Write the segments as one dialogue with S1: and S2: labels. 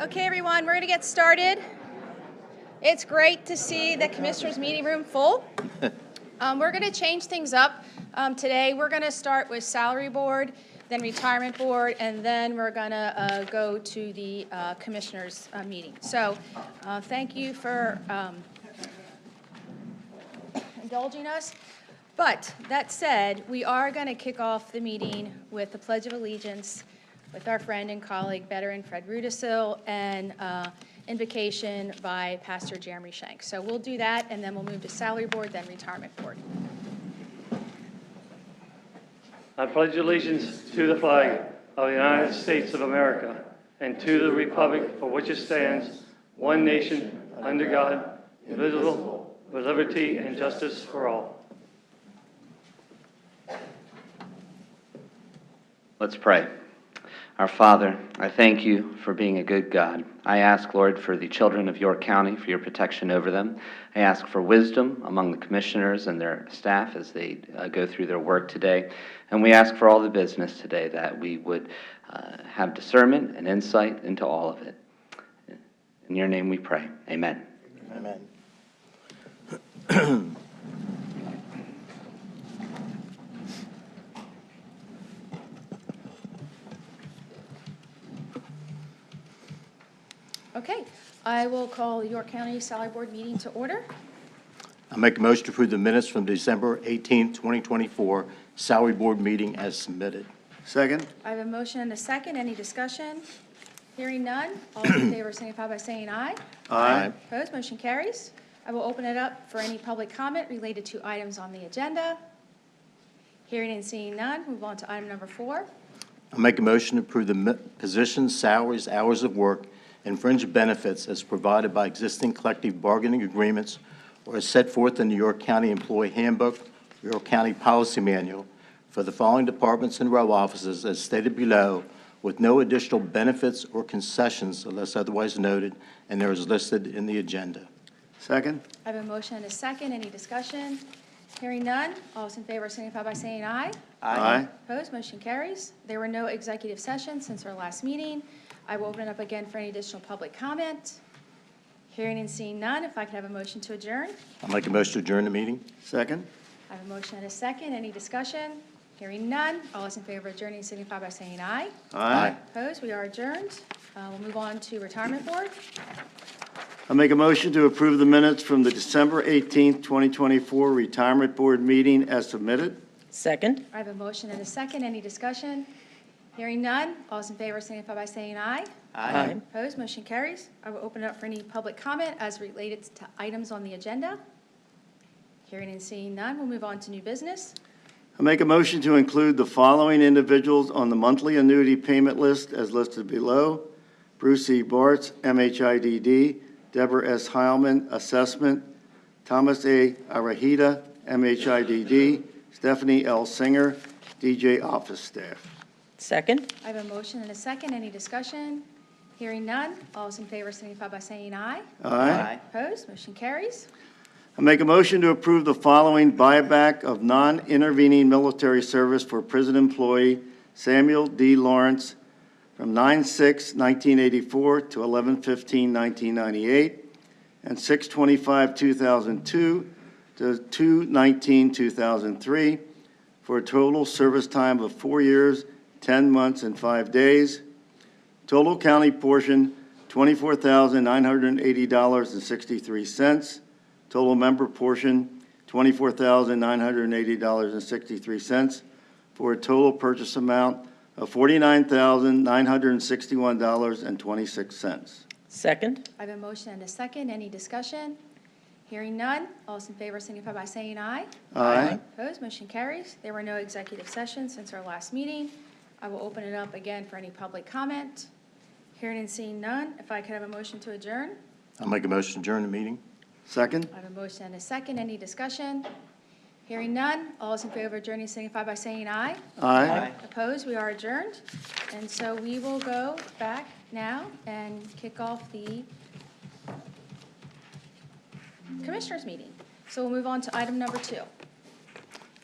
S1: Okay, everyone, we're going to get started. It's great to see the Commissioners' meeting room full. We're going to change things up today. We're going to start with Salary Board, then Retirement Board, and then we're going to go to the Commissioners' meeting. So thank you for indulging us. But that said, we are going to kick off the meeting with the Pledge of Allegiance with our friend and colleague, veteran Fred Rudisil, and invocation by Pastor Jeremy Shank. So we'll do that, and then we'll move to Salary Board, then Retirement Board.
S2: I pledge allegiance to the flag of the United States of America and to the republic for which it stands, one nation, under God, indivisible, with liberty and justice for all.
S3: Let's pray. Our Father, I thank you for being a good God. I ask, Lord, for the children of York County, for your protection over them. I ask for wisdom among the commissioners and their staff as they go through their work today. And we ask for all the business today that we would have discernment and insight into all of it. In your name we pray. Amen.
S4: Amen.
S1: Okay, I will call the York County Salary Board meeting to order.
S4: I make a motion to approve the minutes from December 18, 2024 Salary Board meeting as submitted.
S5: Second.
S1: I have a motion and a second. Any discussion? Hearing none. All those in favor signify by saying aye.
S5: Aye.
S1: Opposed? Motion carries. I will open it up for any public comment related to items on the agenda. Hearing and seeing none, move on to item number 4.
S4: I make a motion to approve the positions, salaries, hours of work, and fringe benefits as provided by existing collective bargaining agreements or as set forth in the York County Employee Handbook, York County Policy Manual for the following departments and row offices as stated below, with no additional benefits or concessions unless otherwise noted, and there is listed in the agenda.
S5: Second.
S1: I have a motion and a second. Any discussion? Hearing none. All those in favor signify by saying aye.
S5: Aye.
S1: Opposed? Motion carries. There were no executive sessions since our last meeting. I will open it up again for any additional public comment. Hearing and seeing none, if I could have a motion to adjourn.
S4: I'll make a motion to adjourn the meeting.
S5: Second.
S1: I have a motion and a second. Any discussion? Hearing none. All those in favor of adjourning signify by saying aye.
S5: Aye.
S1: Opposed? We are adjourned. We'll move on to Retirement Board.
S5: I make a motion to approve the minutes from the December 18th, 2024 Retirement Board meeting as submitted.
S6: Second.
S1: I have a motion and a second. Any discussion? Hearing none. All those in favor signify by saying aye.
S6: Aye.
S1: Opposed? Motion carries. I will open it up for any public comment as related to items on the agenda. Hearing and seeing none, we'll move on to new business.
S5: I make a motion to include the following individuals on the monthly annuity payment list as listed below: Bruce E. Bartz, MHIDD, Deborah S. Heilman, Assessment, Thomas A. Arahita, MHIDD, Stephanie L. Singer, DJ Office Staff.
S6: Second.
S1: I have a motion and a second. Any discussion? Hearing none. All those in favor signify by saying aye.
S5: Aye.
S1: Opposed? Motion carries.
S5: I make a motion to approve the following buyback of non-intervening military service for prison employee Samuel D. Lawrence from 9/6/1984 to 11/15/1998 and 6/25/2002 to 2/19/2003 for a total service time of 4 years, 10 months, and 5 days. Total county portion, $24,980.63. Total member portion, $24,980.63, for a total purchase amount of $49,961.26.
S6: Second.
S1: I have a motion and a second. Any discussion? Hearing none. All those in favor signify by saying aye.
S5: Aye.
S1: Opposed? Motion carries. There were no executive sessions since our last meeting. I will open it up again for any public comment. Hearing and seeing none, if I could have a motion to adjourn.
S4: I'll make a motion to adjourn the meeting.
S5: Second.
S1: I have a motion and a second. Any discussion? Hearing none. All those in favor of adjourning signify by saying aye.
S5: Aye.
S1: Opposed? We are adjourned. And so we will go back now and kick off the Commissioners' meeting. So we'll move on to item number 2.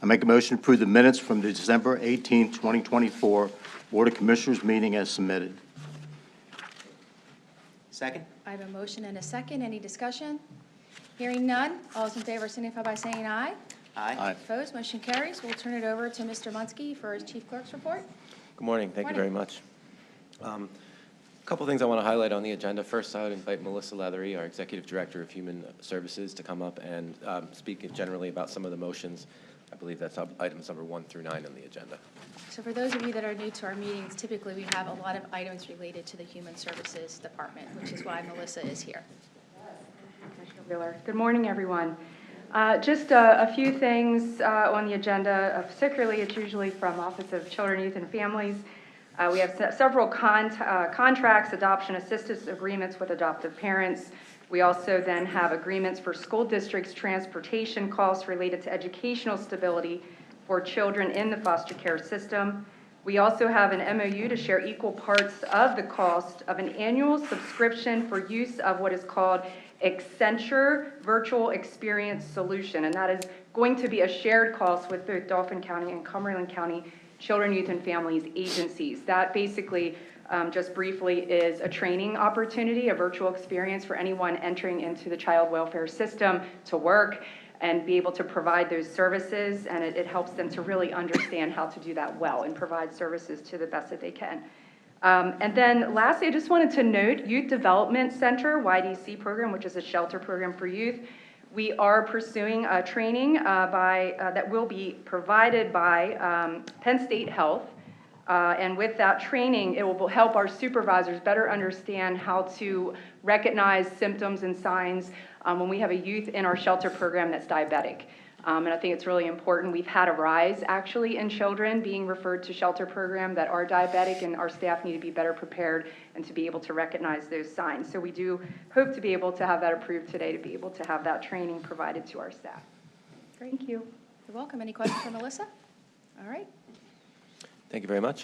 S4: I make a motion to approve the minutes from the December 18, 2024 Board of Commissioners meeting as submitted.
S7: Second?
S1: I have a motion and a second. Any discussion? Hearing none. All those in favor signify by saying aye.
S7: Aye.
S1: Opposed, motion carries. We'll turn it over to Mr. Munski for his chief clerk's report.
S8: Good morning. Thank you very
S1: Morning.
S8: much. A couple things I want to highlight on the agenda. First, I would invite Melissa Leathery, our Executive Director of Human Services, to come up and speak generally about some of the motions. I believe that's items number 1 through 9 on the agenda.
S1: So for those of you that are new to our meetings, typically we have a lot of items related to the Human Services Department, which is why Melissa is here.
S9: Commissioner Wheeler. Good morning, everyone. Just a few things on the agenda. Particularly, it's usually from Office of Children, Youth, and Families. We have several contracts, adoption assistance agreements with adoptive parents. We also then have agreements for school districts' transportation costs related to educational stability for children in the foster care system. We also have an MOU to share equal parts of the cost of an annual subscription for use of what is called Accenture Virtual Experience Solution, and that is going to be a shared cost with both Dauphin County and Cumberland County Children, Youth, and Families agencies. That basically, just briefly, is a training opportunity, a virtual experience for anyone entering into the child welfare system to work and be able to provide those services, and it helps them to really understand how to do that well and provide services to the best that they can. And then lastly, I just wanted to note Youth Development Center, YDC program, which is a shelter program for youth. We are pursuing a training that will be provided by Penn State Health. And with that training, it will help our supervisors better understand how to recognize symptoms and signs when we have a youth in our shelter program that's diabetic. And I think it's really important. We've had a rise, actually, in children being referred to shelter program that are diabetic, and our staff need to be better prepared and to be able to recognize those signs. So we do hope to be able to have that approved today, to be able to have that training provided to our staff. Thank you.
S1: You're welcome. Any questions for Melissa? All right.
S8: Thank you very much.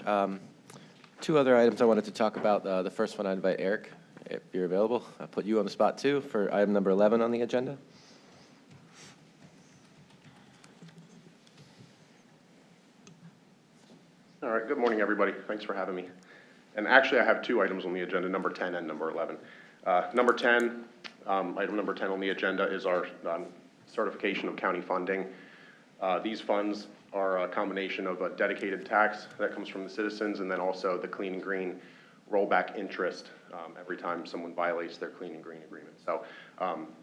S8: 2 other items I wanted to talk about. The first one, I invite Eric, if you're available. I'll put you on the spot, too, for item number 11 on the agenda.
S10: All right, good morning, everybody. Thanks for having me. And actually, I have 2 items on the agenda, number 10 and number 11. Number 10, item number 10 on the agenda is our certification of county funding. These funds are a combination of a dedicated tax that comes from the citizens and then also the Clean and Green rollback interest every time someone violates their Clean and Green agreement. So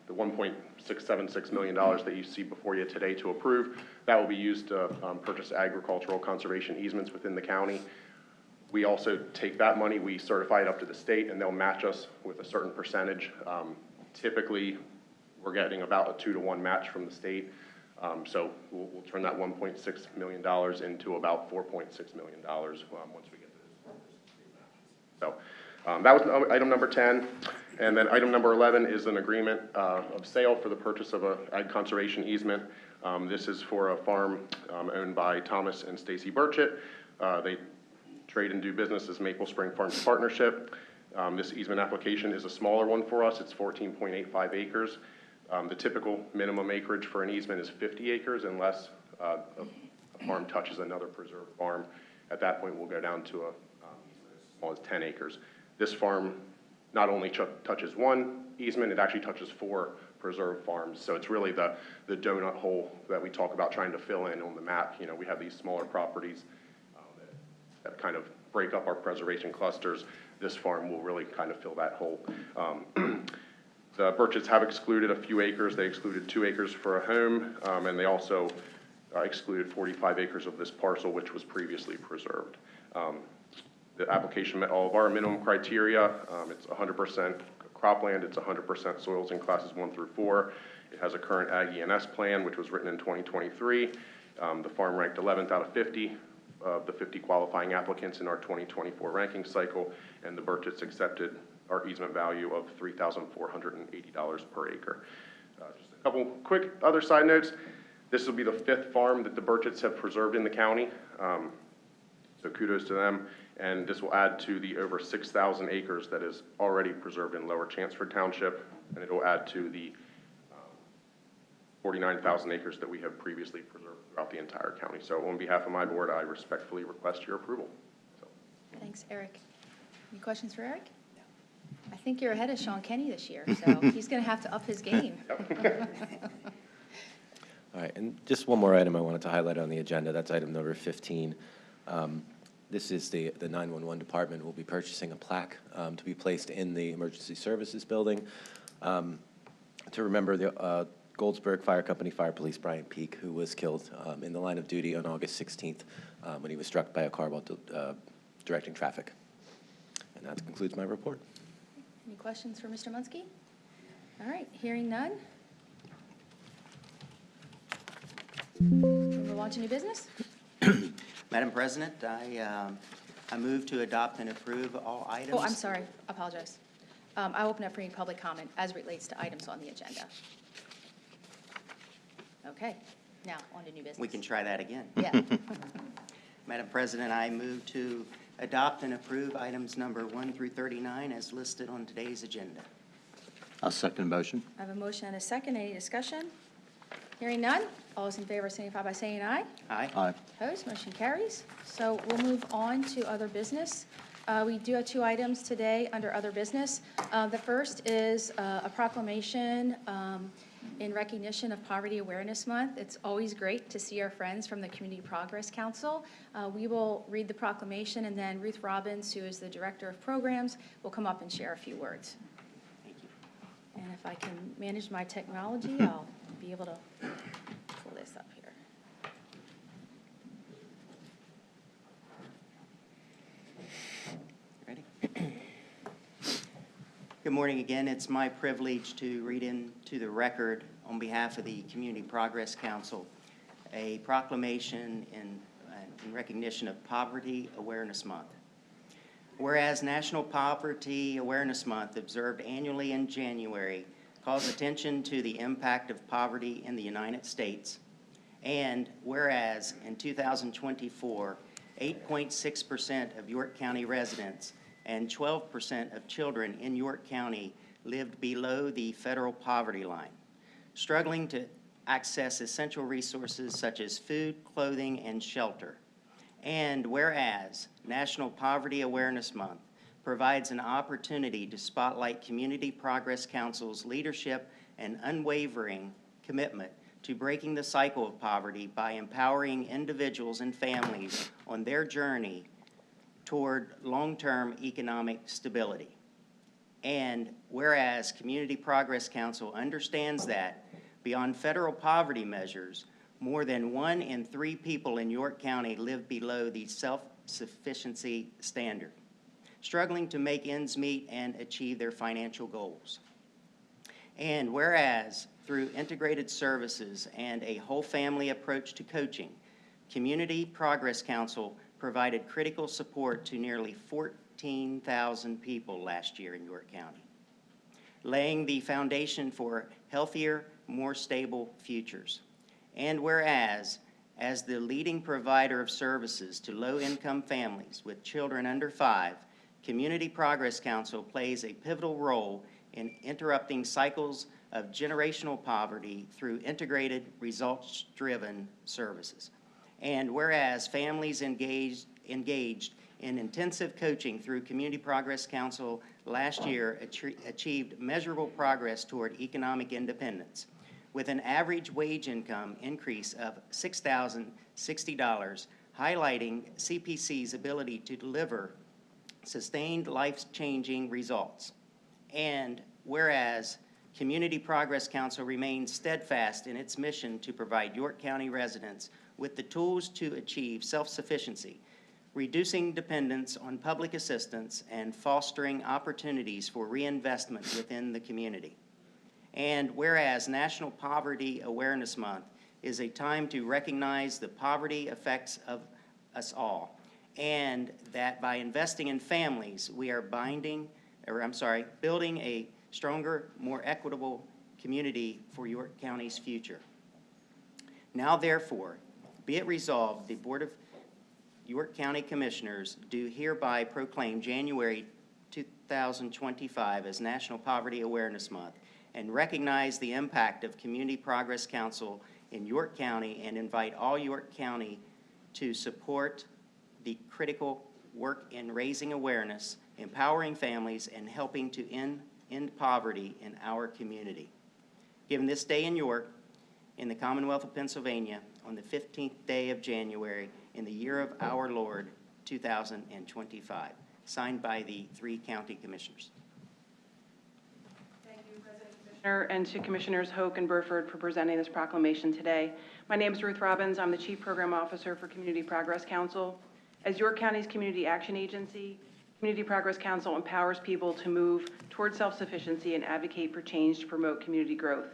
S10: the $1.676 million that you see before you today to approve, that will be used to purchase agricultural conservation easements within the county. We also take that money, we certify it up to the state, and they'll match us with a certain percentage. Typically, we're getting about a 2-to-1 match from the state. So we'll turn that $1.6 million into about $4.6 million once we get this state match. So that was item number 10. And then item number 11 is an agreement of sale for the purchase of a ag conservation easement. This is for a farm owned by Thomas and Stacy Burchett. They trade and do business as Maple Spring Farms Partnership. This easement application is a smaller one for us. It's 14.85 acres. The typical minimum acreage for an easement is 50 acres unless a farm touches another preserved farm. At that point, we'll go down to as small as 10 acres. This farm not only touches one easement, it actually touches 4 preserved farms. So it's really the donut hole that we talk about trying to fill in on the map. You know, we have these smaller properties that kind of break up our preservation clusters. This farm will really kind of fill that hole. The Burchetts have excluded a few acres. They excluded 2 acres for a home, and they also excluded 45 acres of this parcel, which was previously preserved. The application met all of our minimum criteria. It's 100% cropland. It's 100% soils in classes 1 through 4. It has a current Ag E&S plan, which was written in 2023. The farm ranked 11th out of 50 of the 50 qualifying applicants in our 2024 ranking cycle, and the Burchetts accepted our easement value of $3,480 per acre. Just a couple quick other side notes. This will be the 5th farm that the Burchetts have preserved in the county, so kudos to them. And this will add to the over 6,000 acres that is already preserved in Lower Chanceford Township, and it will add to the 49,000 acres that we have previously preserved throughout the entire county. So on behalf of my board, I respectfully request your approval. So.
S1: Thanks, Eric. Any questions for Eric? I think you're ahead of Sean Kenny this year, so he's going to have to up his game.
S8: All right, and just one more item I wanted to highlight on the agenda. That's item number 15. This is the 911 department will be purchasing a plaque to be placed in the Emergency Services Building to remember the Goldsburg Fire Company Fire Police Brian Peak, who was killed in the line of duty on August 16th when he was struck by a car while directing traffic. And that concludes my report.
S1: Any questions for Mr. Munsky? All right, hearing none. We'll move on to new business.
S7: Madam President, I move to adopt and approve all items.
S1: Oh, I'm sorry, apologize. I open up for any public comment as it relates to items on the agenda. Okay, now on to new business.
S7: We can try that again.
S1: Yeah.
S7: Madam President, I move to adopt and approve items number 1 through 39 as listed on today's agenda.
S4: I'll second the motion.
S1: I have a motion and a second. Any discussion? Hearing none. All those in favor signify by saying aye.
S7: Aye.
S4: Aye.
S1: Opposed, motion carries. So we'll move on to other business. We do have 2 items today under other business. The first is a proclamation in recognition of Poverty Awareness Month. It's always great to see our friends from the Community Progress Council. We will read the proclamation, and then Ruth Robbins, who is the Director of Programs, will come up and share a few words.
S7: Thank you.
S1: And if I can manage my technology, I'll be able to pull this up here.
S7: Ready? Good morning again. It's my privilege to read into the record on behalf of the Community Progress Council a proclamation in recognition of Poverty Awareness Month. Whereas National Poverty Awareness Month, observed annually in January, calls attention to the impact of poverty in the United States, and whereas in 2024, 8.6% of York County residents and 12% of children in York County lived below the federal poverty line, struggling to access essential resources such as food, clothing, and shelter. And whereas National Poverty Awareness Month provides an opportunity to spotlight Community Progress Council's leadership and unwavering commitment to breaking the cycle of poverty by empowering individuals and families on their journey toward long-term economic stability. And whereas Community Progress Council understands that beyond federal poverty measures, more than 1 in 3 people in York County live below the self-sufficiency standard, struggling to make ends meet and achieve their financial goals. And whereas through integrated services and a whole family approach to coaching, Community Progress Council provided critical support to nearly 14,000 people last year in York County, laying the foundation for healthier, more stable futures. And whereas, as the leading provider of services to low-income families with children under 5, Community Progress Council plays a pivotal role in interrupting cycles of generational poverty through integrated, results-driven services. And whereas families engaged in intensive coaching through Community Progress Council last year achieved measurable progress toward economic independence, with an average wage income increase of $6,060, highlighting CPC's ability to deliver sustained life-changing results. And whereas Community Progress Council remains steadfast in its mission to provide York County residents with the tools to achieve self-sufficiency, reducing dependence on public assistance, and fostering opportunities for reinvestment within the community. And whereas National Poverty Awareness Month is a time to recognize the poverty effects of us all, and that by investing in families, we are building a stronger, more equitable community for York County's future. Now, therefore, be it resolved, the Board of York County Commissioners do hereby proclaim January 2025 as National Poverty Awareness Month and recognize the impact of Community Progress Council in York County, and invite all York County to support the critical work in raising awareness empowering families, and helping to end poverty in our community. Given this day in York, in the Commonwealth of Pennsylvania, on the 15th day of January, in the year of our Lord, 2025. Signed by the 3 county commissioners.
S11: Thank you, President Commissioner, and to Commissioners Hoke and Burford for presenting this proclamation today. My name is Ruth Robbins. I'm the Chief Program Officer for Community Progress Council. As York County's community action agency, Community Progress Council empowers people to move toward self-sufficiency and advocate for change to promote community growth.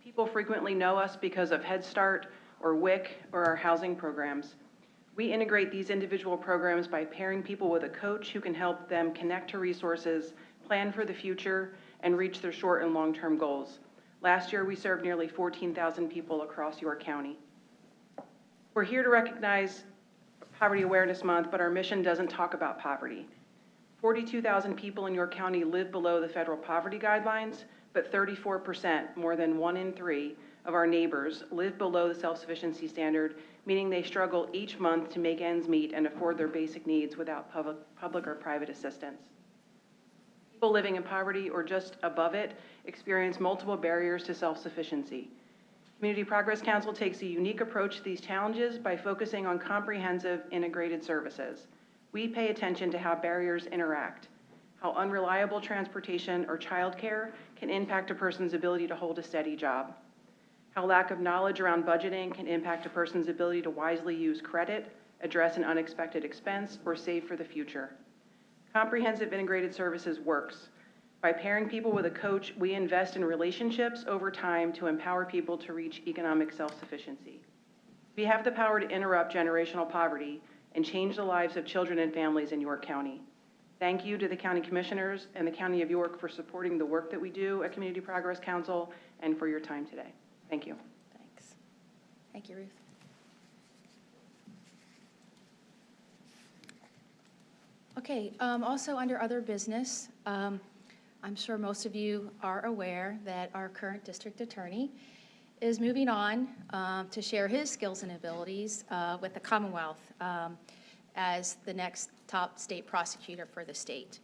S11: People frequently know us because of Head Start or WIC or our housing programs. We integrate these individual programs by pairing people with a coach who can help them connect to resources, plan for the future, and reach their short and long-term goals. Last year, we served nearly 14,000 people across York County. We're here to recognize Poverty Awareness Month, but our mission doesn't talk about poverty. 42,000 people in York County live below the federal poverty guidelines, but 34%, more than 1 in 3, of our neighbors live below the self-sufficiency standard, meaning they struggle each month to make ends meet and afford their basic needs without public or private assistance. People living in poverty or just above it experience multiple barriers to self-sufficiency. Community Progress Council takes a unique approach to these challenges by focusing on comprehensive integrated services. We pay attention to how barriers interact, how unreliable transportation or childcare can impact a person's ability to hold a steady job, how lack of knowledge around budgeting can impact a person's ability to wisely use credit, address an unexpected expense, or save for the future. Comprehensive integrated services works. By pairing people with a coach, we invest in relationships over time to empower people to reach economic self-sufficiency. We have the power to interrupt generational poverty and change the lives of children and families in York County. Thank you to the county commissioners and the County of York for supporting the work that we do at Community Progress Council and for your time today. Thank you.
S1: Thanks. Thank you, Ruth. Okay, also under other business, I'm sure most of you are aware that our current district attorney is moving on to share his skills and abilities with the Commonwealth as the next top state prosecutor for the state.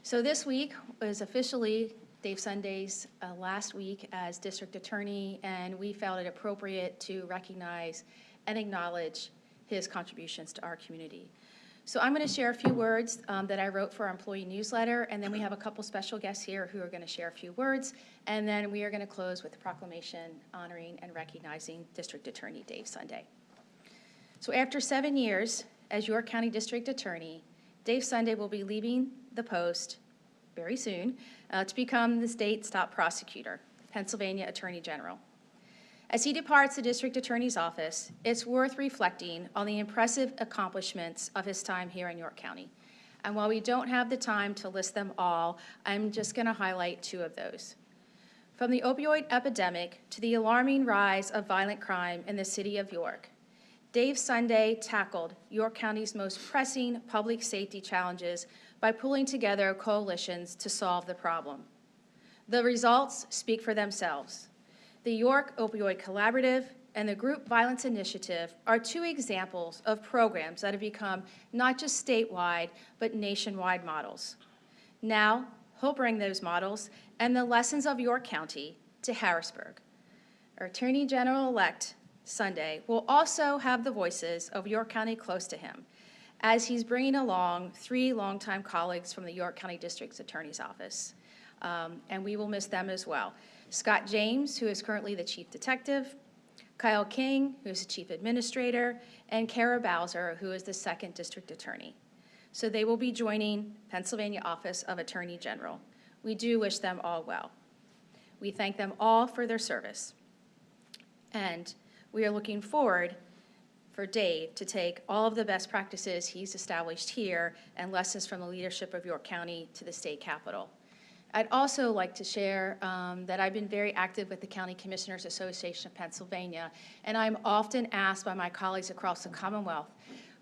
S1: So this week was officially Dave Sunday's last week as district attorney, and we felt it appropriate to recognize and acknowledge his contributions to our community. So I'm going to share a few words that I wrote for our employee newsletter, and then we have a couple special guests here who are going to share a few words, and then we are going to close with a proclamation honoring and recognizing District Attorney Dave Sunday. So after 7 years as York County District Attorney, Dave Sunday will be leaving the post very soon to become the state's top prosecutor, Pennsylvania Attorney General. As he departs the district attorney's office, it's worth reflecting on the impressive accomplishments of his time here in York County. And while we don't have the time to list them all, I'm just going to highlight 2 of those. From the opioid epidemic to the alarming rise of violent crime in the city of York, Dave Sunday tackled York County's most pressing public safety challenges by pulling together coalitions to solve the problem. The results speak for themselves. The York Opioid Collaborative and the Group Violence Initiative are 2 examples of programs that have become not just statewide, but nationwide models. Now, he'll bring those models and the lessons of York County to Harrisburg. Our Attorney General-elect Sunday will also have the voices of York County close to him, as he's bringing along 3 longtime colleagues from the York County District Attorney's Office. And we will miss them as well. Scott James, who is currently the Chief Detective, Kyle King, who is the Chief Administrator, and Kara Bowser, who is the 2nd District Attorney. So they will be joining Pennsylvania Office of Attorney General. We do wish them all well. We thank them all for their service. And we are looking forward for Dave to take all of the best practices he's established here and lessons from the leadership of York County to the state capitol. I'd also like to share that I've been very active with the County Commissioners Association of Pennsylvania, and I'm often asked by my colleagues across the Commonwealth,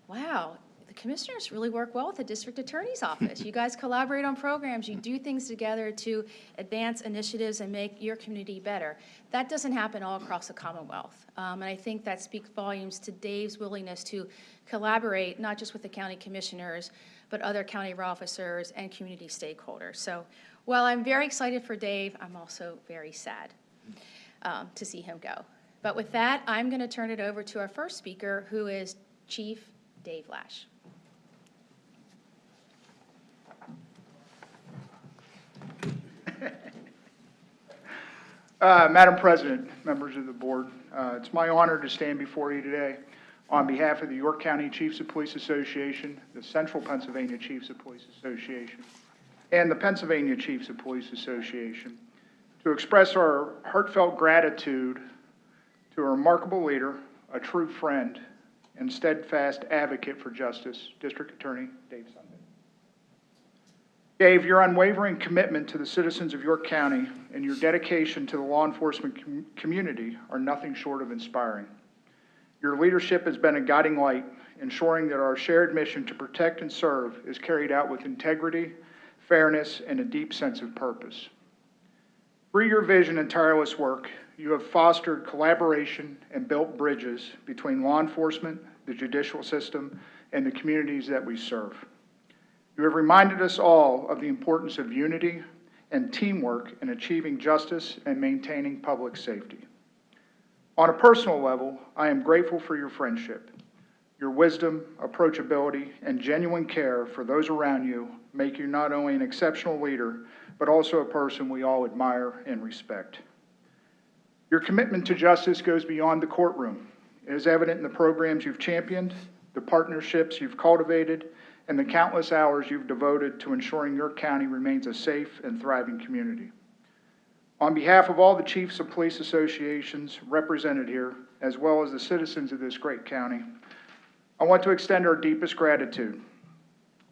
S1: wow, the commissioners really work well with the district attorney's office. You guys collaborate on programs, you do things together to advance initiatives and make your community better. That doesn't happen all across the Commonwealth, and I think that speaks volumes to Dave's willingness to collaborate, not just with the county commissioners, but other county officers and community stakeholders. So while I'm very excited for Dave, I'm also very sad to see him go. But with that, I'm going to turn it over to our first speaker, who is Chief Dave Lash.
S12: Madam President, members of the board, it's my honor to stand before you today on behalf of the York County Chiefs of Police Association, the Central Pennsylvania Chiefs of Police Association, and the Pennsylvania Chiefs of Police Association to express our heartfelt gratitude to a remarkable leader, a true friend, and steadfast advocate for justice, District Attorney Dave Sunday. Dave, your unwavering commitment to the citizens of York County and your dedication to the law enforcement community are nothing short of inspiring. Your leadership has been a guiding light, ensuring that our shared mission to protect and serve is carried out with integrity, fairness, and a deep sense of purpose. Through your vision and tireless work, you have fostered collaboration and built bridges between law enforcement, the judicial system, and the communities that we serve. You have reminded us all of the importance of unity and teamwork in achieving justice and maintaining public safety. On a personal level, I am grateful for your friendship. Your wisdom, approachability, and genuine care for those around you make you not only an exceptional leader, but also a person we all admire and respect. Your commitment to justice goes beyond the courtroom. It is evident in the programs you've championed, the partnerships you've cultivated, and the countless hours you've devoted to ensuring York County remains a safe and thriving community. On behalf of all the chiefs of police associations represented here, as well as the citizens of this great county, I want to extend our deepest gratitude.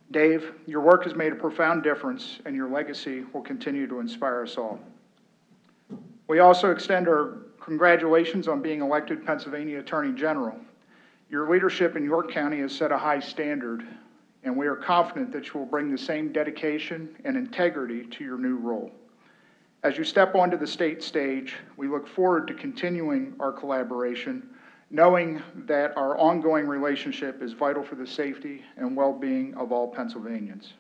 S12: Dave, your work has made a profound difference, and your legacy will continue to inspire us all. We also extend our congratulations on being elected Pennsylvania Attorney General. Your leadership in York County has set a high standard, and we are confident that you will bring the same dedication and integrity to your new role. As you step onto the state stage, we look forward to continuing our collaboration, knowing that our ongoing relationship is vital for the safety and well-being of all Pennsylvanians.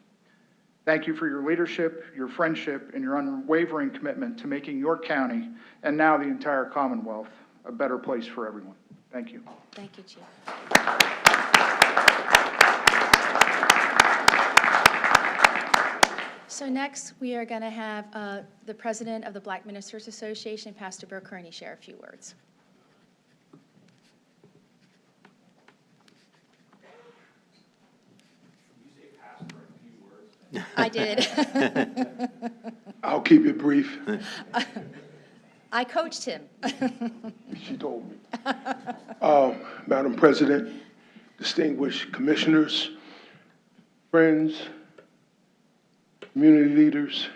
S12: Thank you for your leadership, your friendship, and your unwavering commitment to making York County, and now the entire Commonwealth, a better place for everyone. Thank you.
S1: Thank you, Chief. So next, we are going to have the president of the Black Ministers Association, Pastor Bill Kearney, share a few words. I did.
S13: I'll keep it brief.
S1: I coached him.
S13: She told me. Madam President, distinguished commissioners, friends, community leaders,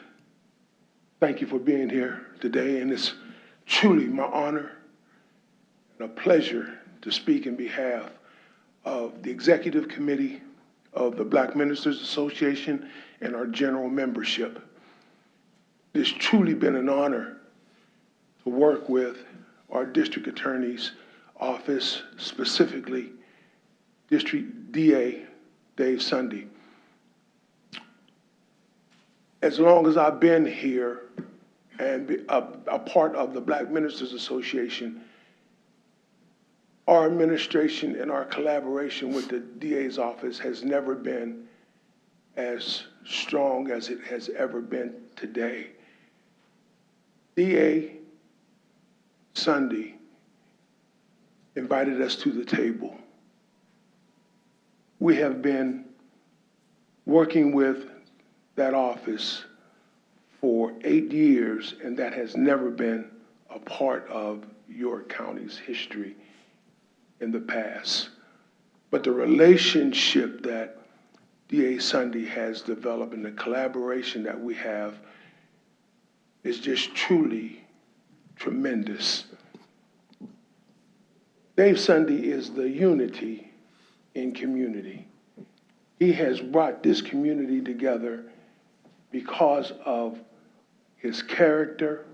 S13: thank you for being here today, and it's truly my honor and a pleasure to speak in behalf of the Executive Committee of the Black Ministers Association and our general membership. It's truly been an honor to work with our district attorney's office, specifically District DA Dave Sunday. As long as I've been here and a part of the Black Ministers Association, our administration and our collaboration with the DA's office has never been as strong as it has ever been today. DA Sunday invited us to the table. We have been working with that office for 8 years, and that has never been a part of York County's history in the past. But the relationship that DA Sunday has developed and the collaboration that we have is just truly tremendous. Dave Sunday is the unity in community. He has brought this community together because of his character,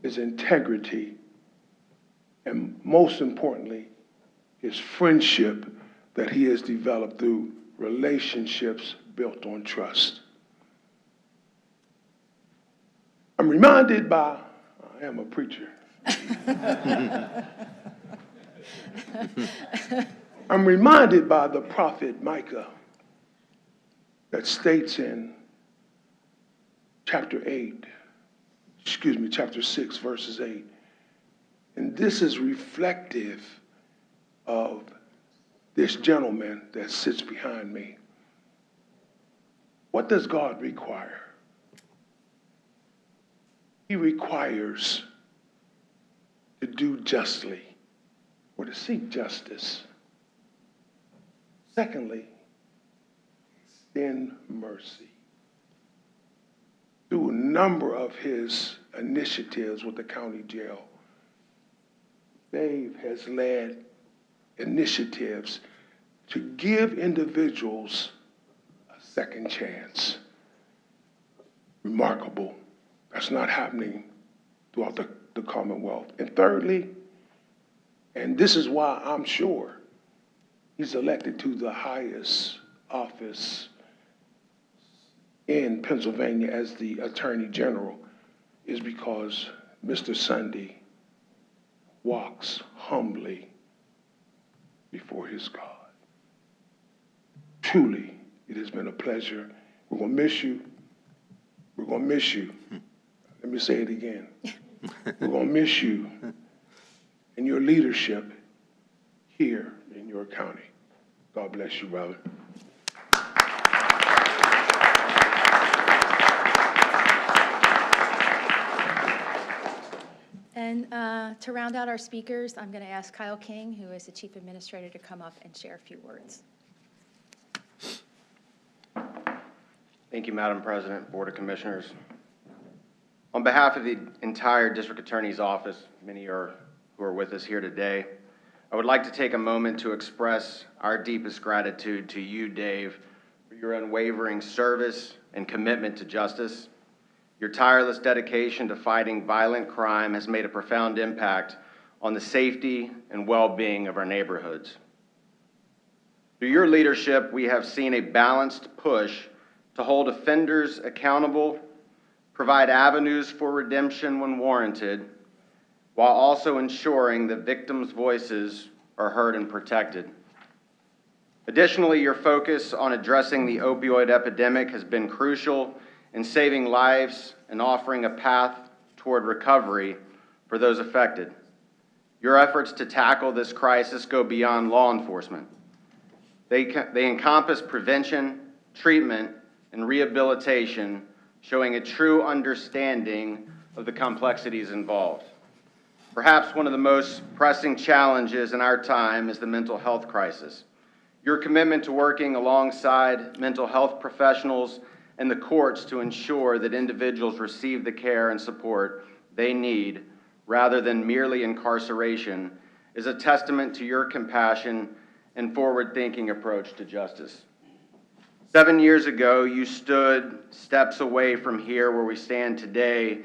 S13: his integrity, and most importantly, his friendship that he has developed through relationships built on trust. I'm reminded by, I am a preacher. I'm reminded by the prophet Micah that states in chapter 6, verses 8. And this is reflective of this gentleman that sits behind me. What does God require? He requires to do justly or to seek justice. Secondly, extend mercy. Through a number of his initiatives with the county jail, Dave has led initiatives to give individuals a second chance. Remarkable. That's not happening throughout the Commonwealth. And thirdly, and this is why I'm sure he's elected to the highest office in Pennsylvania as the Attorney General, is because Mr. Sunday walks humbly before his God. Truly, it has been a pleasure. We're going to miss you. We're going to miss you. Let me say it again. We're going to miss you and your leadership here in your county. God bless you, brother.
S1: And to round out our speakers, I'm going to ask Kyle King, who is the Chief Administrator, to come up and share a few words.
S14: Thank you, Madam President, Board of Commissioners. On behalf of the entire District Attorney's Office, many who are with us here today, I would like to take a moment to express our deepest gratitude to you, Dave, for your unwavering service and commitment to justice. Your tireless dedication to fighting violent crime has made a profound impact on the safety and well-being of our neighborhoods. Through your leadership, we have seen a balanced push to hold offenders accountable, provide avenues for redemption when warranted, while also ensuring that victims' voices are heard and protected. Additionally, your focus on addressing the opioid epidemic has been crucial in saving lives and offering a path toward recovery for those affected. Your efforts to tackle this crisis go beyond law enforcement. They encompass prevention, treatment, and rehabilitation, showing a true understanding of the complexities involved. Perhaps one of the most pressing challenges in our time is the mental health crisis. Your commitment to working alongside mental health professionals and the courts to ensure that individuals receive the care and support they need rather than merely incarceration is a testament to your compassion and forward-thinking approach to justice. 7 years ago, you stood steps away from here where we stand today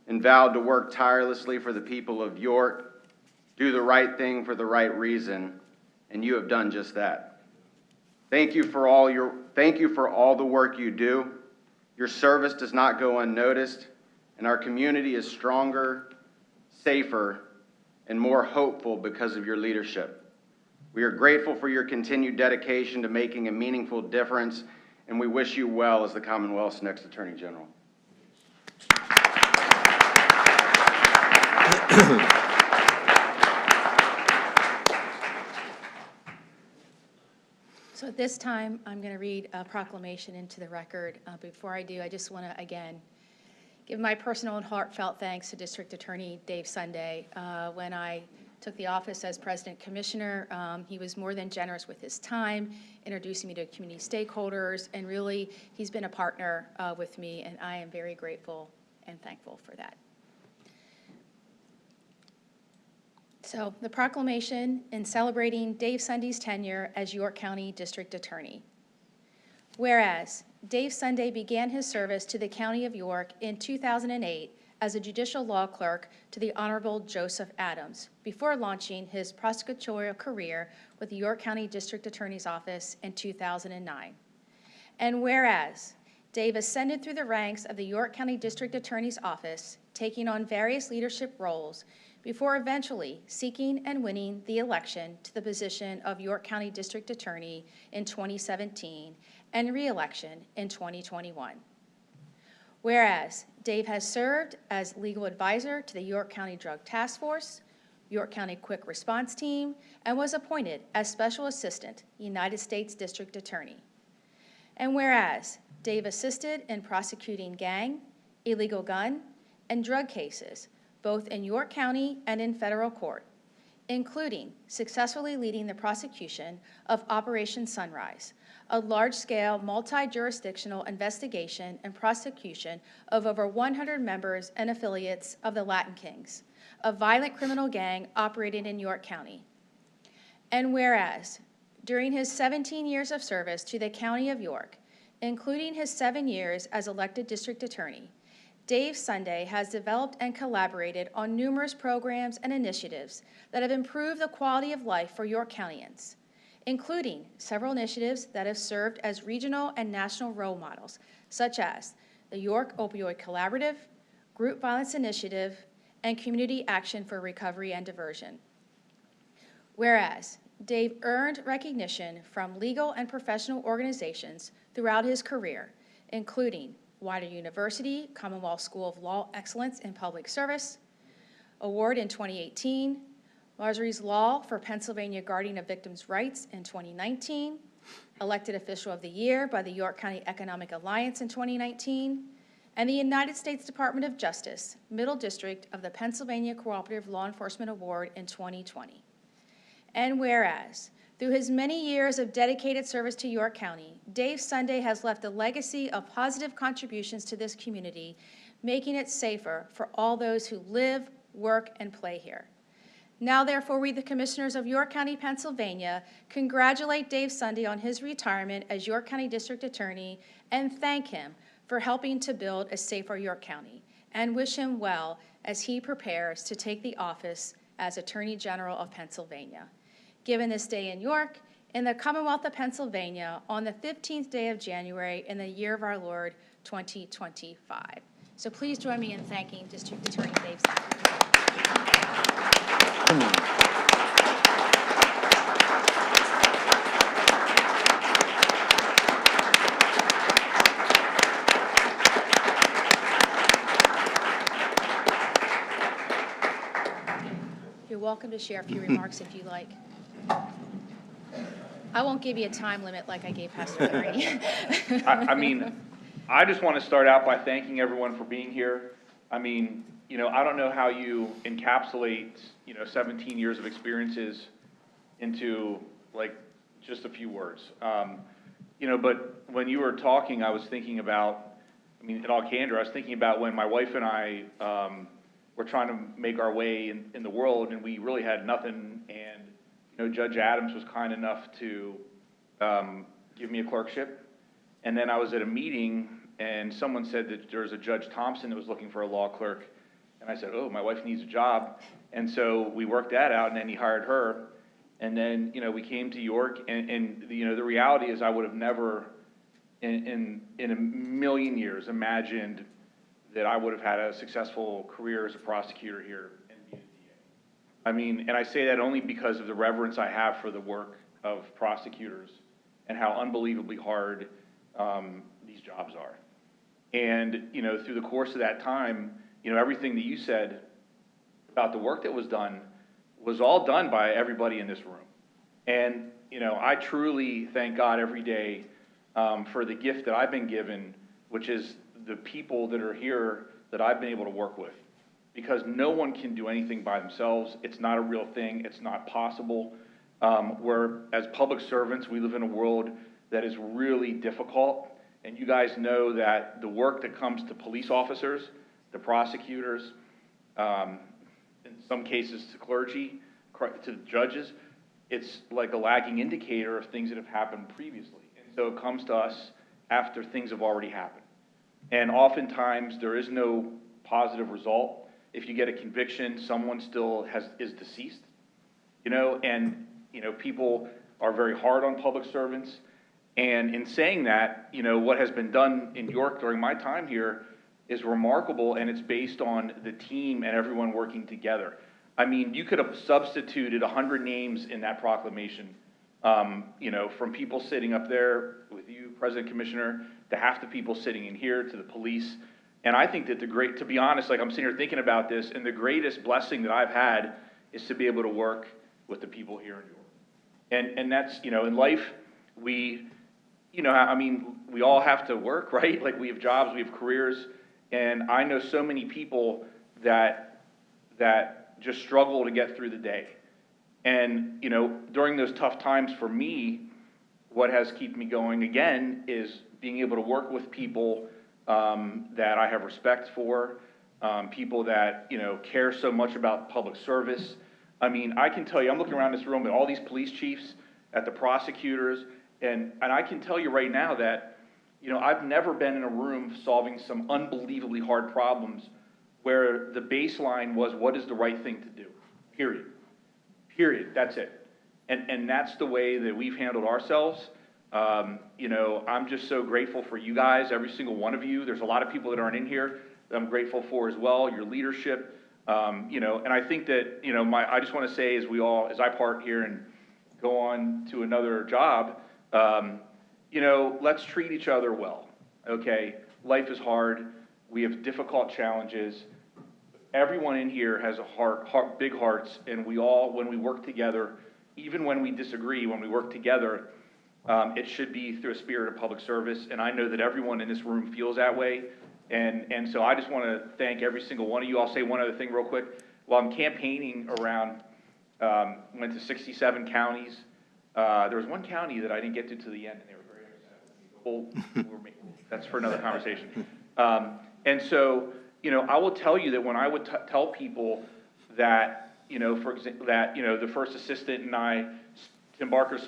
S14: and vowed to work tirelessly for the people of York, do the right thing for the right reason, and you have done just that. Thank you for all the work you do. Your service does not go unnoticed, and our community is stronger, safer, and more hopeful because of your leadership. We are grateful for your continued dedication to making a meaningful difference, and we wish you well as the Commonwealth's next Attorney General.
S1: So at this time, I'm going to read a proclamation into the record. Before I do, I just want to, again, give my personal and heartfelt thanks to District Attorney Dave Sunday. When I took the office as President Commissioner, he was more than generous with his time, introducing me to community stakeholders, and really, he's been a partner with me, and I am very grateful and thankful for that. So, the proclamation in celebrating Dave Sunday's tenure as York County District Attorney. Whereas, Dave Sunday began his service to the County of York in 2008 as a judicial law clerk to the Honorable Joseph Adams before launching his prosecutorial career with the York County District Attorney's Office in 2009. And whereas Dave ascended through the ranks of the York County District Attorney's Office, taking on various leadership roles before eventually seeking and winning the election to the position of York County District Attorney in 2017 and re-election in 2021. Whereas Dave has served as legal advisor to the York County Drug Task Force, York County Quick Response Team, and was appointed as Special Assistant United States District Attorney. And whereas Dave assisted in prosecuting gang, illegal gun, and drug cases, both in York County and in federal court, including successfully leading the prosecution of Operation Sunrise, a large-scale, multi-jurisdictional investigation and prosecution of over 100 members and affiliates of the Latin Kings, a violent criminal gang operating in York County. And whereas, during his 17 years of service to the County of York, including his 7 years as elected district attorney, Dave Sunday has developed and collaborated on numerous programs and initiatives that have improved the quality of life for York Countyans, including several initiatives that have served as regional and national role models, such as the York Opioid Collaborative, Group Violence Initiative, and Community Action for Recovery and Diversion. Whereas Dave earned recognition from legal and professional organizations throughout his career, including Wider University Commonwealth School of Law Excellence in Public Service Award in 2018, Marjorie's Law for Pennsylvania Guardian of Victims' Rights in 2019, Elected Official of the Year by the York County Economic Alliance in 2019, and the United States Department of Justice Middle District of the Pennsylvania Cooperative Law Enforcement Award in 2020. And whereas, through his many years of dedicated service to York County, Dave Sunday has left a legacy of positive contributions to this community, making it safer for all those who live, work, and play here. Now, therefore, we, the Commissioners of York County, Pennsylvania, congratulate Dave Sunday on his retirement as York County District Attorney and thank him for helping to build a safer York County, and wish him well as he prepares to take the office as Attorney General of Pennsylvania. Given this day in York, in the Commonwealth of Pennsylvania, on the 15th day of January in the year of our Lord, 2025. So please join me in thanking District Attorney Dave Sunday. You're welcome to share a few remarks if you like. I won't give you a time limit like I gave Pastor Larry.
S15: I mean, I just want to start out by thanking everyone for being here. I mean, I don't know how you encapsulate, 17 years of experiences into, like, just a few words. But when you were talking, I was thinking about, in all candor, I was thinking about when my wife and I were trying to make our way in the world, and we really had nothing, and Judge Adams was kind enough to give me a clerkship. And then I was at a meeting, and someone said that there was a Judge Thompson that was looking for a law clerk. And I said, oh, my wife needs a job. And so we worked that out, and then he hired her. And then, we came to York, and the reality is I would have never in a million years imagined that I would have had a successful career as a prosecutor here. And I say that only because of the reverence I have for the work of prosecutors and how unbelievably hard these jobs are. And, through the course of that time, everything that you said about the work that was done was all done by everybody in this room. And, I truly thank God every day for the gift that I've been given, which is the people that are here that I've been able to work with. Because no one can do anything by themselves. It's not a real thing. It's not possible. We're, as public servants, we live in a world that is really difficult. And you guys know that the work that comes to police officers, to prosecutors, in some cases to clergy, to judges, it's like a lagging indicator of things that have happened previously. And so it comes to us after things have already happened. And oftentimes there is no positive result. If you get a conviction, someone still is deceased, you know, and, you know, people are very hard on public servants. And in saying that, you know, what has been done in York during my time here is remarkable, and it's based on the team and everyone working together. I mean, you could have substituted 100 names in that proclamation, you know, from people sitting up there with you, President Commissioner, to half the people sitting in here, to the police. And I think that to be honest, like I'm sitting here thinking about this, and the greatest blessing that I've had is to be able to work with the people here in York. And that's, you know, in life, you know, I mean, we all have to work, right? Like, we have jobs, we have careers, and I know so many people that just struggle to get through the day. And, you know, during those tough times for me, what has kept me going again is being able to work with people that I have respect for, people that, you know, care so much about public service. I mean, I can tell you, I'm looking around this room at all these police chiefs, at the prosecutors, and I can tell you right now that, you know, I've never been in a room solving some unbelievably hard problems where the baseline was, what is the right thing to do, period. Period, that's it. And that's the way that we've handled ourselves. You know, I'm just so grateful for you guys, every single one of you. There's a lot of people that aren't in here that I'm grateful for as well, your leadership. You know, and I think that, you know, I just want to say as I part here and go on to another job, you know, let's treat each other well, okay? Life is hard. We have difficult challenges. Everyone in here has big hearts, and we all, when we work together, even when we disagree, when we work together, it should be through a spirit of public service, and I know that everyone in this room feels that way, and so I just want to thank every single one of you. I'll say one other thing real quick. While I'm campaigning around, went to 67 counties. There was one county that I didn't get to the end, and they were very upset with me. That's for another conversation. And so, you know, I will tell you that when I would tell people that, you know, for example, that, you know, the first assistant and I, Tim Barker,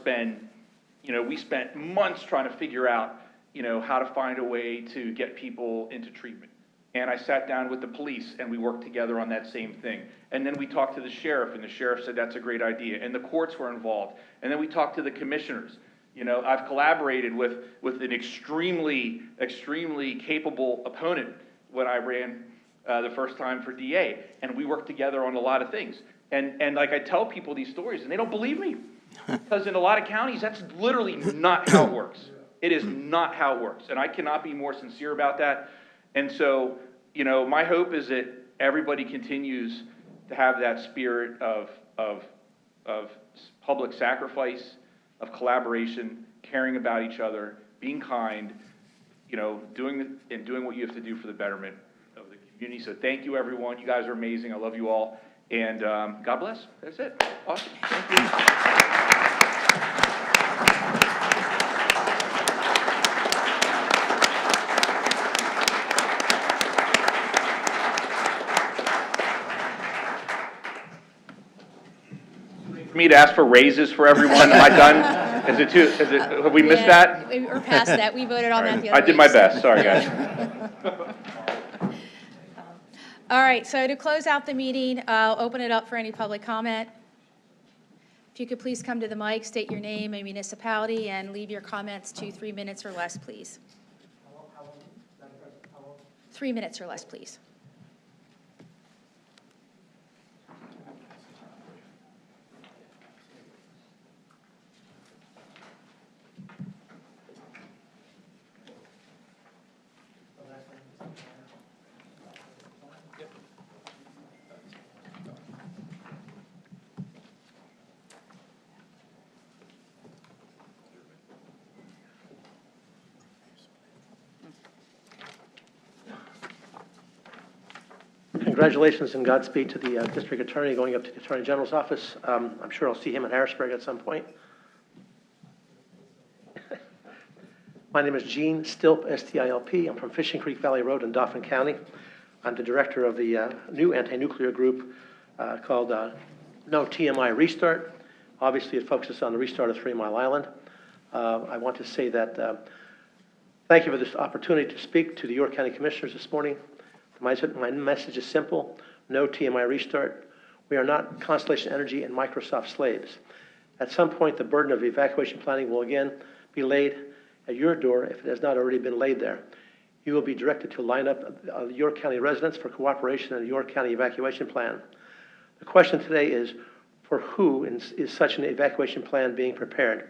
S15: we spent months trying to figure out, you know, how to find a way to get people into treatment. And I sat down with the police, and we worked together on that same thing. And then we talked to the sheriff, and the sheriff said that's a great idea. And the courts were involved. And then we talked to the commissioners. You know, I've collaborated with an extremely, extremely capable opponent when I ran the first time for DA. And we worked together on a lot of things. And like, I tell people these stories, and they don't believe me. Because in a lot of counties, that's literally not how it works. It is not how it works. And I cannot be more sincere about that. And so, you know, my hope is that everybody continues to have that spirit of public sacrifice, of collaboration, caring about each other, being kind, you know, doing what you have to do for the betterment of the community. So thank you, everyone. You guys are amazing. I love you all. And God bless. That's it. Awesome. Thank you. For me to ask for raises for everyone, am I done? Have we missed that?
S1: We're past that. We voted on that the other
S15: I
S1: week.
S15: did my best. Sorry, guys.
S1: All right, so to close out the meeting, I'll open it up for any public comment. If you could please come to the mic, state your name and municipality, and leave your comments to 3 minutes or less, please. 3 minutes or less, please.
S16: Congratulations and Godspeed to the district attorney going up to the Attorney General's office. I'm sure I'll see him in Harrisburg at some point. My name is Gene Stilp, S-T-I-L-P. I'm from Fishing Creek Valley Road in Dauphin County. I'm the director of the new anti-nuclear group called No TMI Restart. Obviously, it focuses on the restart of 3 Mile Island. I want to say that thank you for this opportunity to speak to the York County Commissioners this morning. My message is simple: no TMI restart. We are not Constellation Energy and Microsoft slaves. At some point, the burden of evacuation planning will again be laid at your door if it has not already been laid there. You will be directed to line up York County residents for cooperation in the York County evacuation plan. The question today is, for who is such an evacuation plan being prepared?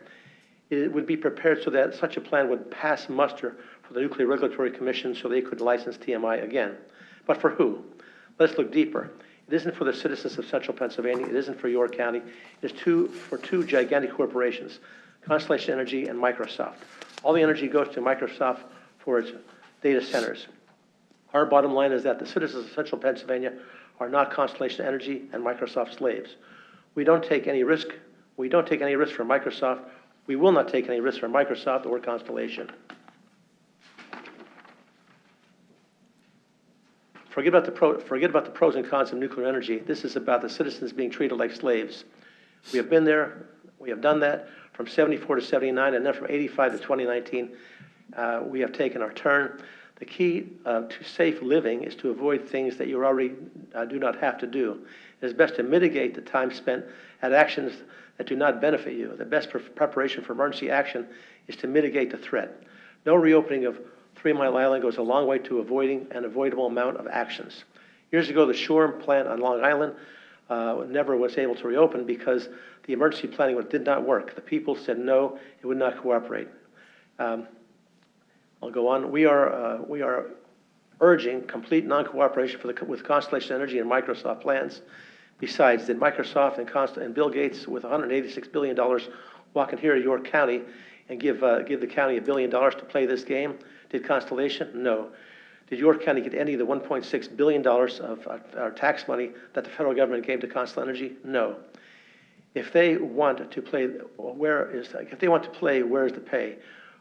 S16: It would be prepared so that such a plan would pass muster for the Nuclear Regulatory Commission so they could license TMI again. But for who? Let's look deeper. It isn't for the citizens of central Pennsylvania. It isn't for York County. It is for two gigantic corporations, Constellation Energy and Microsoft. All the energy goes to Microsoft for its data centers. Our bottom line is that the citizens of central Pennsylvania are not Constellation Energy and Microsoft slaves. We don't take any risk. We don't take any risk for Microsoft. We will not take any risk for Microsoft or Constellation. Forget about the pros and cons of nuclear energy. This is about the citizens being treated like slaves. We have been there. We have done that from 74 to 79, and then from 85 to 2019, we have taken our turn. The key to safe living is to avoid things that you already do not have to do. It is best to mitigate the time spent at actions that do not benefit you. The best preparation for emergency action is to mitigate the threat. No reopening of 3 Mile Island goes a long way to avoiding an avoidable amount of actions. Years ago, the Shore plant on Long Island never was able to reopen because the emergency planning did not work. The people said no, it would not cooperate. I'll go on. We are urging complete non-cooperation with Constellation Energy and Microsoft plans. Besides, did Microsoft and Bill Gates with $186 billion walk in here to York County and give the county $1 billion to play this game? Did Constellation? No. Did York County get any of the $1.6 billion of our tax money that the federal government gave to Constellation Energy? No. If they want to play, where's the pay?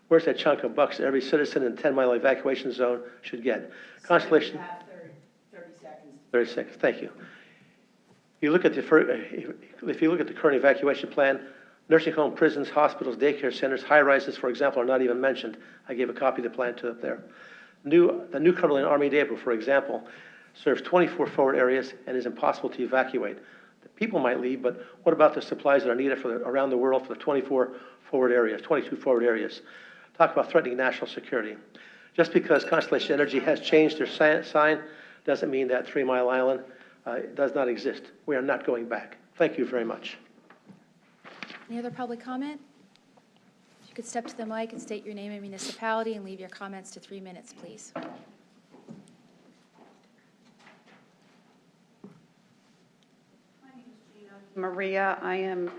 S16: Where's that chunk of bucks every citizen in 10-mile evacuation zone should get? Constellation.
S17: 30 seconds.
S16: 30 seconds. Thank you. If you look at the current evacuation plan, nursing home, prisons, hospitals, daycare centers, high-rises, for example, are not even mentioned. I gave a copy of the plan to up there. The New Cumberland Army Depot, for example, serves 24 forward areas and is impossible to evacuate. The people might leave, but what about the supplies that are needed around the world for the 22 forward areas? Talk about threatening national security. Just because Constellation Energy has changed their sign doesn't mean that 3 Mile Island does not exist. We are not going back. Thank you very much.
S1: Any other public comment? If you could step to the mic and state your name and municipality and leave your comments to 3 minutes, please.
S17: Maria, I am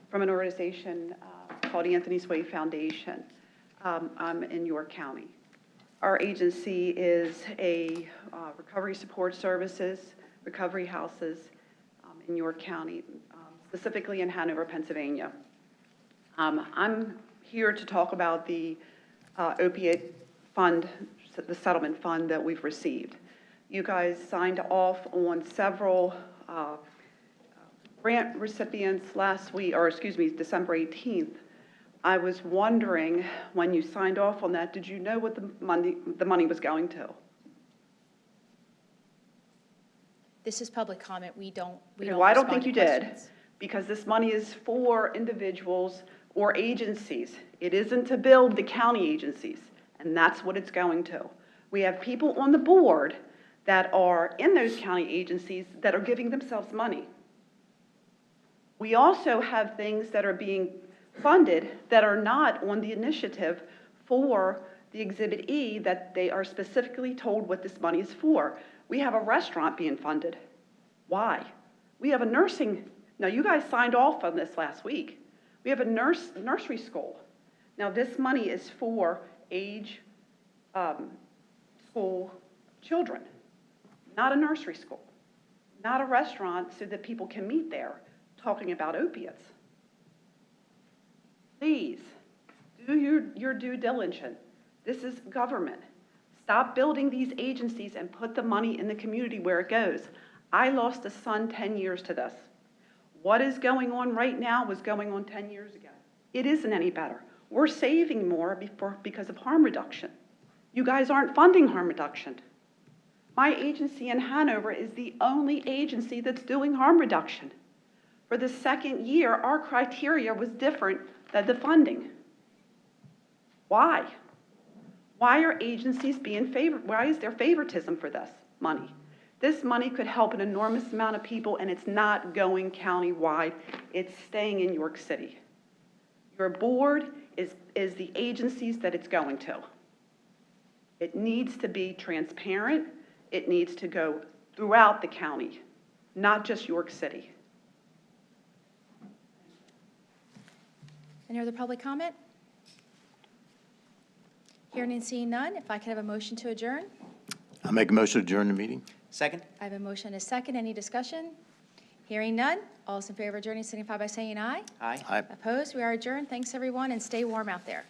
S17: from an organization called Anthony's Way Foundation. I'm in York County. Our agency is a recovery support services, recovery houses in York County, specifically in Hanover, Pennsylvania. I'm here to talk about the opiate fund, the settlement fund that we've received. You guys signed off on several grant recipients last week, or excuse me, December 18th. I was wondering, when you signed off on that, did you know what the money was going to?
S1: This is public comment. We don't
S17: Well, I don't think you did,
S1: questions.
S17: because this money is for individuals or agencies. It isn't to build the county agencies, and that's what it's going to. We have people on the board that are in those county agencies that are giving themselves money. We also have things that are being funded that are not on the initiative for the Exhibit E that they are specifically told what this money is for. We have a restaurant being funded. Why? We have a nursing, now you guys signed off on this last week. We have a nursery school. Now this money is for age school children, not a nursery school, not a restaurant so that people can meet there talking about opiates. Please, do your due diligence. This is government. Stop building these agencies and put the money in the community where it goes. I lost a son 10 years to this. What is going on right now was going on 10 years ago. It isn't any better. We're saving more because of harm reduction. You guys aren't funding harm reduction. My agency in Hanover is the only agency that's doing harm reduction. For the second year, our criteria was different than the funding. Why? Why are agencies being favored? Why is there favoritism for this money? This money could help an enormous amount of people, and it's not going countywide. It's staying in York City. Your board is the agencies that it's going to. It needs to be transparent. It needs to go throughout the county, not just York City.
S1: Any other public comment? Hearing and seeing none, if I could have a motion to adjourn?
S4: I make a motion to adjourn the meeting.
S7: Second?
S1: I have a motion and a second. Any discussion? Hearing none. All those in favor of adjourning signify by saying aye.
S7: Aye.
S4: Aye.
S1: Opposed? We are adjourned. Thanks, everyone, and stay warm out there.